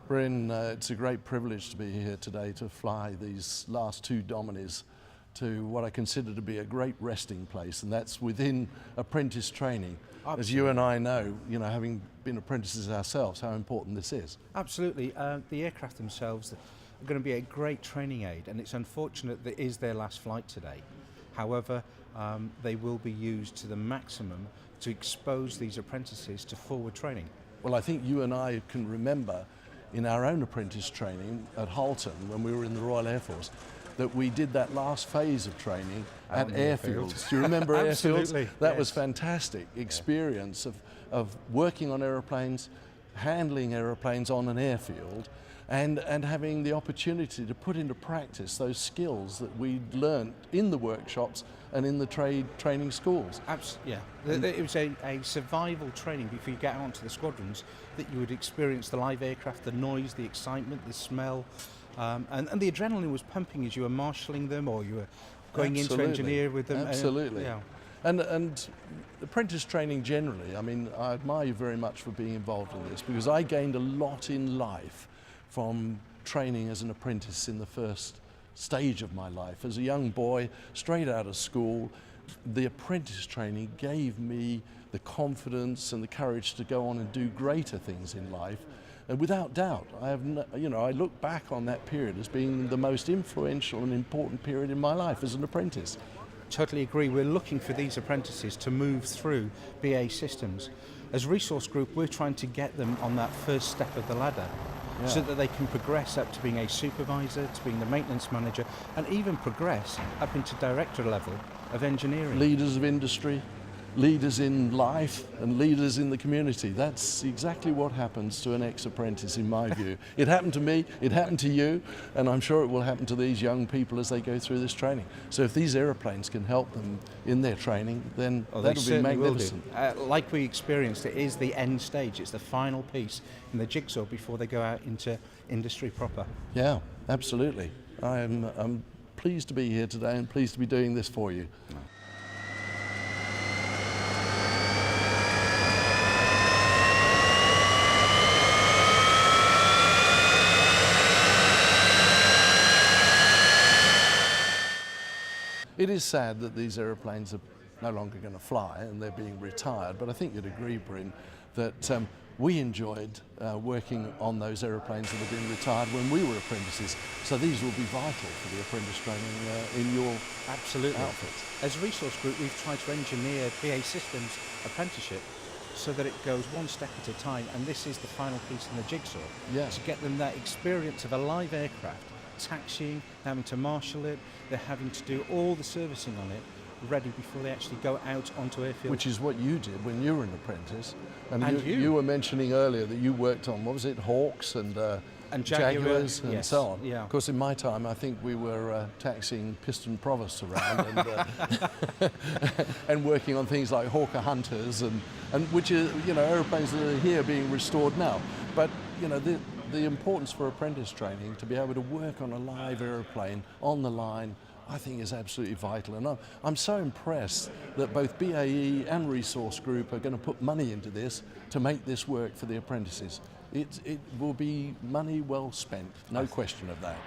Bryn, it's a great privilege to be here today to fly these last two Dominis to what I consider to be a great resting place, and that's within apprentice training. Absolutely. As you and I know, having been apprentices ourselves, how important this is. Absolutely. The aircraft themselves are going to be a great training aid, and it's unfortunate that it is their last flight today. However, they will be used to the maximum to expose these apprentices to forward training. Well, I think you and I can remember in our own apprentice training at Halton when we were in the Royal Air Force that we did that last phase of training at airfields. Do you remember Absolutely. airfields? That yes. was fantastic experience of working on aeroplanes, handling aeroplanes on an airfield, and having the opportunity to put into practice those skills that we learned in the workshops and in the training schools. Yeah, it was a survival training before you get out onto the squadrons, that you would experience the live aircraft, the noise, the excitement, the smell, and the adrenaline was pumping as you were marshalling them or you were going into engineer with them. Absolutely. Yeah. And apprentice training generally, I mean, I admire you very much for being involved in this, because I gained a lot in life from training as an apprentice in the first stage of my life. As a young boy, straight out of school, the apprentice training gave me the confidence and the courage to go on and do greater things in life. And without doubt, I look back on that period as being the most influential and important period in my life as an apprentice. Totally agree. We're looking for these apprentices to move through BA systems. As Resource Group, we're trying to get them on that first step of the ladder. Yeah. So that they can progress up to being a supervisor, to being the maintenance manager, and even progress up into director level of engineering. Leaders of industry, leaders in life, and leaders in the community. That's exactly what happens to an ex-apprentice, in my view. It happened to me, it happened to you, and I'm sure it will happen to these young people as they go through this training. So if these aeroplanes can help them in their training, then that'll be magnificent. Like we experienced, it is the end stage, it's the final piece in the jigsaw before they go out into industry proper. Yeah, absolutely. I'm pleased to be here today and pleased to be doing this for you. It is sad that these aeroplanes are no longer going to fly and they're being retired, but I think you'd agree, Bryn, that we enjoyed working on those aeroplanes that have been retired when we were apprentices. So these will be vital for the apprentice training in your outfit. As a Resource Group, we've tried to engineer BA Systems apprenticeship so that it goes one step at a time, and this is the final piece in the jigsaw. Yeah. To get them that experience of a live aircraft, taxiing, having to marshal it, they're having to do all the servicing on it ready before they actually go out onto airfield. Which is what you did when you were an apprentice. And you were mentioning earlier that you worked on, what was it, Hawks and Jaguars and yes, so on. Yeah. Of course, in my time, I think we were taxiing piston provosts around and, and working on things like Hawker Hunters and which are, aeroplanes that are here being restored now. But, the importance for apprentice training to be able to work on a live aeroplane on the line, I think is absolutely vital. And I'm so impressed that both BAE and Resource Group are going to put money into this to make this work for the apprentices. It will be money well spent, no question of that.